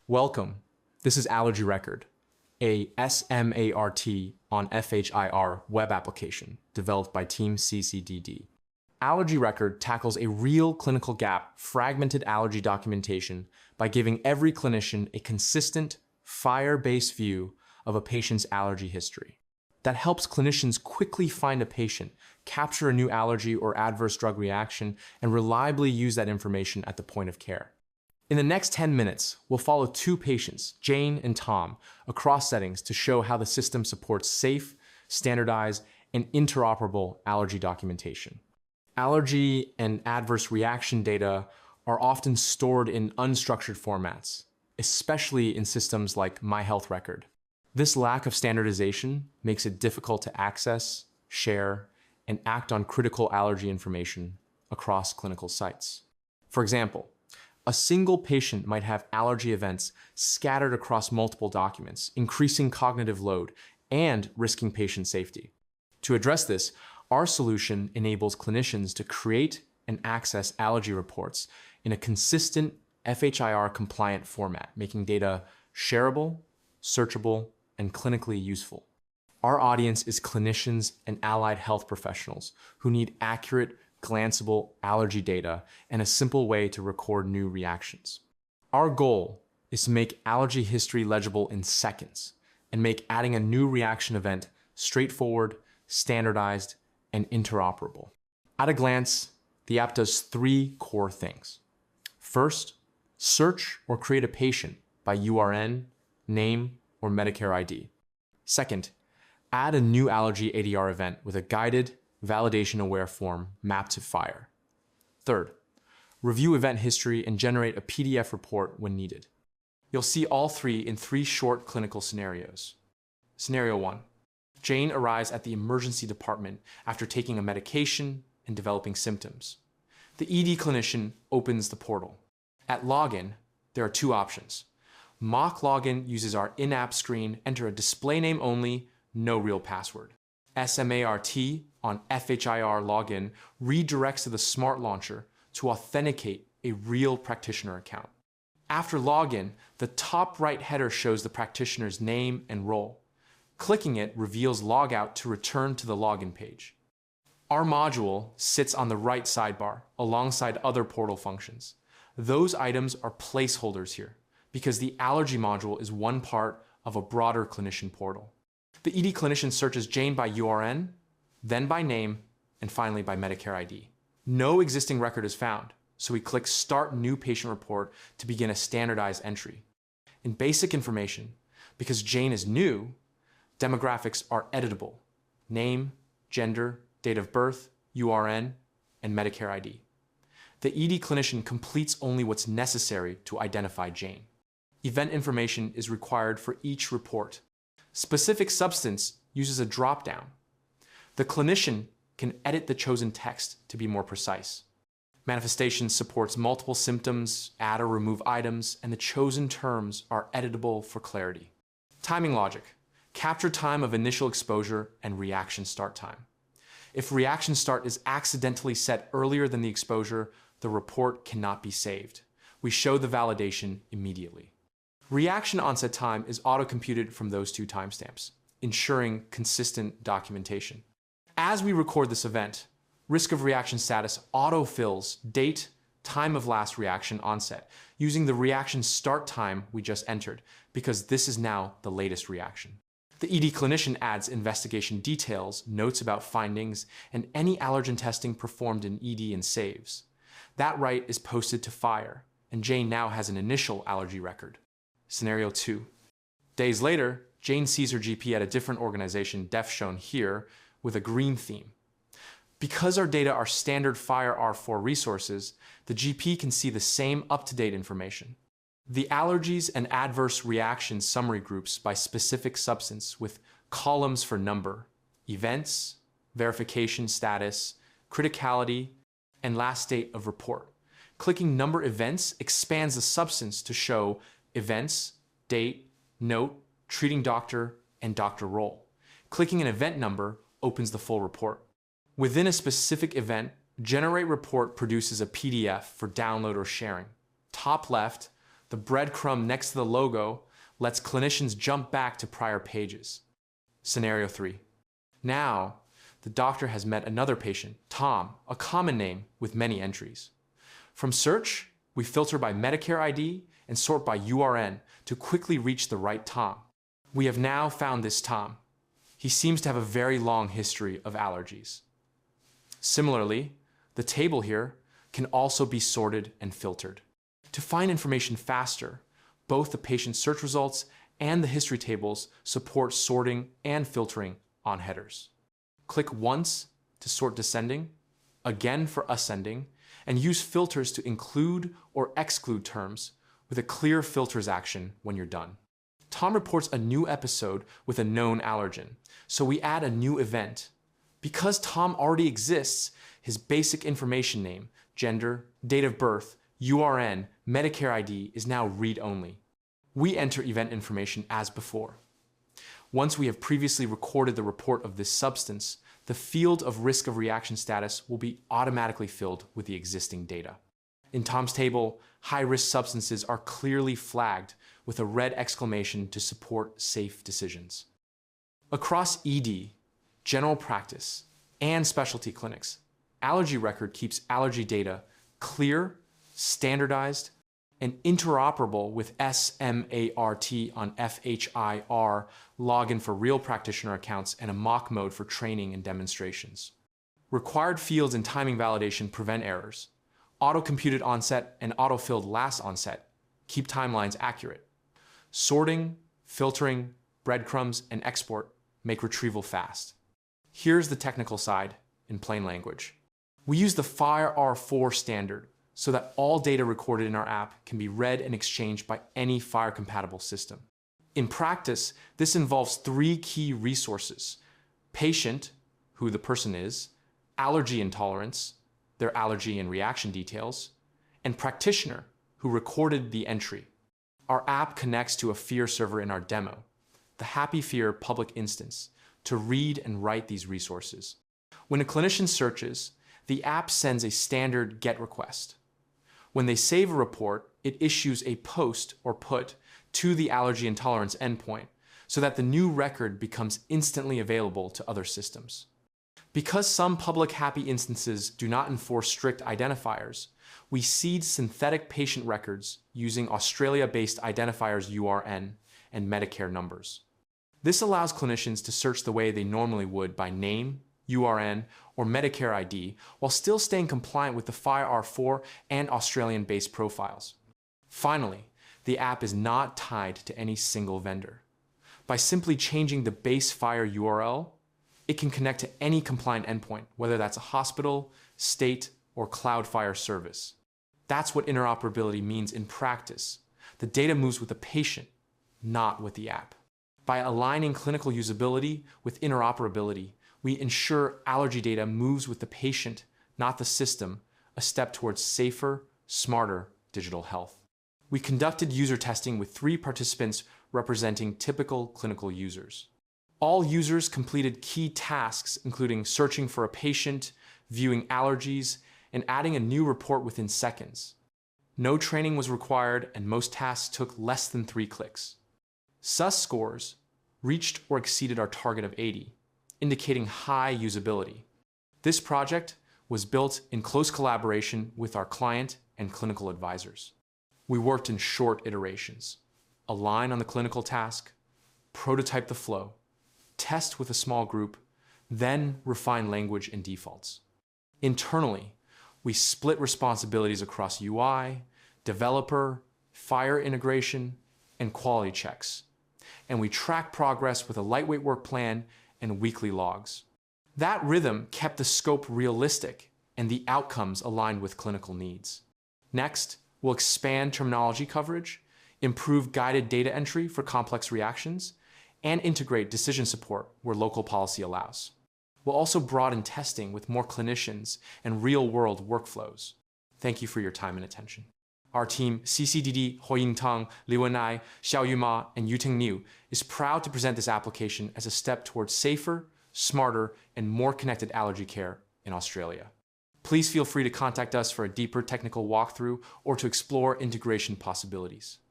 Welcome. This is Allergy Record, a SMART-on-FHIR web application developed by Team CCDD. Allergy Record tackles a real clinical gap, fragmented allergy documentation by giving every clinician a consistent, FHIR-based view of a patient's allergy history. That helps clinicians quickly find a patient, capture a new allergy or adverse drug reaction, and reliably use that information at the point of care. In the next 10 minutes, we'll follow two patients, Jane and Tom, across settings to show how the system supports safe, standardized, and interoperable allergy documentation. Allergy and adverse reaction data are often stored in unstructured formats, especially in systems like My Health Record. This lack of standardization makes it difficult to access, share, and act on critical allergy information across clinical sites. For example, a single patient might have allergy events scattered across multiple documents, increasing cognitive load and risking patient safety. To address this, our solution enables clinicians to create and access allergy reports in a consistent FHIR-compliant format, making data shareable, searchable, and clinically useful. Our audience is clinicians and allied health professionals who need accurate, glanceable allergy data and a simple way to record new reactions. Our goal is to make allergy history legible in seconds and make adding a new reaction event straightforward, standardized, and interoperable. At a glance, the app does three core things. First, search or create a patient by URN, name, or Medicare ID. Second, add a new allergy ADR event with a guided, validation-aware form mapped to FHIR. Third, review event history and generate a PDF report when needed. You'll see all three in three short clinical scenarios. Scenario 1. Jane arrives at the emergency department after taking a medication and developing symptoms. The ED clinician opens the portal. At login, there are two options. Mock login uses our in-app screen, enter a display name only, no real password. SMART-on-FHIR login redirects to the Smart Launcher to authenticate a real practitioner account. After login, the top right header shows the practitioner's name and role. Clicking it reveals logout to return to the login page. Our module sits on the right sidebar alongside other portal functions. Those items are placeholders here because the allergy module is one part of a broader clinician portal. The ED clinician searches Jane by URN, then by name, and finally by Medicare ID. No existing record is found, so we click Start New Patient Report to begin a standardized entry. In basic information, because Jane is new, demographics are editable: name, gender, date of birth, URN, and Medicare ID. The ED clinician completes only what's necessary to identify Jane. Event information is required for each report. Specific substance uses a drop-down. The clinician can edit the chosen text to be more precise. Manifestation supports multiple symptoms, add or remove items, and the chosen terms are editable for clarity. Timing logic: capture time of initial exposure and reaction start time. If reaction start is accidentally set earlier than the exposure, the report cannot be saved. We show the validation immediately. Reaction onset time is auto-computed from those two timestamps, ensuring consistent documentation. As we record this event, risk of reaction status autofills date, time of last reaction onset, using the reaction start time we just entered, because this is now the latest reaction. The ED clinician adds investigation details, notes about findings, and any allergen testing performed in ED and saves. That write is posted to FHIR, and Jane now has an initial allergy record. Scenario 2. Days later, Jane sees her GP at a different organization, def shown here, with a green theme. Because our data are standard FHIR R4 resources, the GP can see the same up-to-date information. The allergies and adverse reactions summary groups by specific substance with columns for number, events, verification status, criticality, and last date of report. Clicking number events expands the substance to show events, date, note, treating doctor, and doctor role. Clicking an event number opens the full report. Within a specific event, Generate Report produces a PDF for download or sharing. Top left, the The breadcrumb next to the logo lets clinicians jump back to prior pages. Scenario 3. Now, the doctor has met another patient, Tom, a common name with many entries. From search, we filter by Medicare ID and sort by URN to quickly reach the right Tom. We have now found this Tom. He seems to have a very long history of allergies. Similarly, the table here can also be sorted and filtered. To find information faster, both the patient search results and the history tables support sorting and filtering on headers. Click once to sort descending, again for ascending, and use filters to include or exclude terms with a clear filters action when you're done. Tom reports a new episode with a known allergen, so we add a new event. Because Tom already exists, his basic information name, gender, date of birth, URN, Medicare ID is now read-only. We enter event information as before. Once we have previously recorded the report of this substance, the field of risk of reaction status will be automatically filled with the existing data. In Tom's table, high-risk substances are clearly flagged with a red exclamation to support safe decisions. Across ED, general practice, and specialty clinics, Allergy Record keeps allergy data clear, standardized, and interoperable with SMART-on-FHIR login for real practitioner accounts and a mock mode for training and demonstrations. Required fields and timing validation prevent errors. Auto-computed onset and auto-filled last onset keep timelines accurate. Sorting, filtering, breadcrumbs, and export make retrieval fast. Here's the technical side in plain language. We use the FHIR R4 standard so that all data recorded in our app can be read and exchanged by any FHIR-compatible system. In practice, this involves 3 key resources: patient, who the person is, allergy intolerance, their allergy and reaction details, and practitioner, who recorded the entry. Our app connects to a FHIR server in our demo, the HAPI FHIR public instance, to read and write these resources. When a clinician searches, the app sends a standard GET request. When they save a report, it issues a POST or PUT to the allergy intolerance endpoint so that the new record becomes instantly available to other systems. Because some public HAPI instances do not enforce strict identifiers, we seed synthetic patient records using Australia-based identifiers URN and Medicare numbers. This allows clinicians to search the way they normally would by name, URN, or Medicare ID while still staying compliant with the FHIR R4 and Australian-based profiles. Finally, the app is not tied to any single vendor. By simply changing the base FHIR URL, it can connect to any compliant endpoint, whether that's a hospital, state, or cloud FHIR service. That's what interoperability means in practice. The data moves with the patient, not with the app. By aligning clinical usability with interoperability, we ensure allergy data moves with the patient, not the system, a step towards safer, smarter digital health. We conducted user testing with 3 participants representing typical clinical users. All users completed key tasks, including searching for a patient, viewing allergies, and adding a new report within seconds. No training was required, and most tasks took less than 3 clicks. SUS scores reached or exceeded our target of 80, indicating high usability. This project was built in close collaboration with our client and clinical advisors. We worked in short iterations: align on the clinical task, prototype the flow, test with a small group, then refine language and defaults. Internally, we split responsibilities across UI, developer, FHIR integration, and quality checks. And we track progress with a lightweight work plan and weekly logs. That rhythm kept the scope realistic and the outcomes aligned with clinical needs. Next, we'll expand terminology coverage, improve guided data entry for complex reactions, and integrate decision support where local policy allows. We'll also broaden testing with more clinicians and real-world workflows. Thank you for your time and attention. Our team, CCDD, Hoying Tang, Liu Wenai, Xiaoyu Ma, and Yuting Niu, is proud to present this application as a step towards safer, smarter, and more connected allergy care in Australia. Please feel free to contact us for a deeper technical walkthrough or to explore integration possibilities.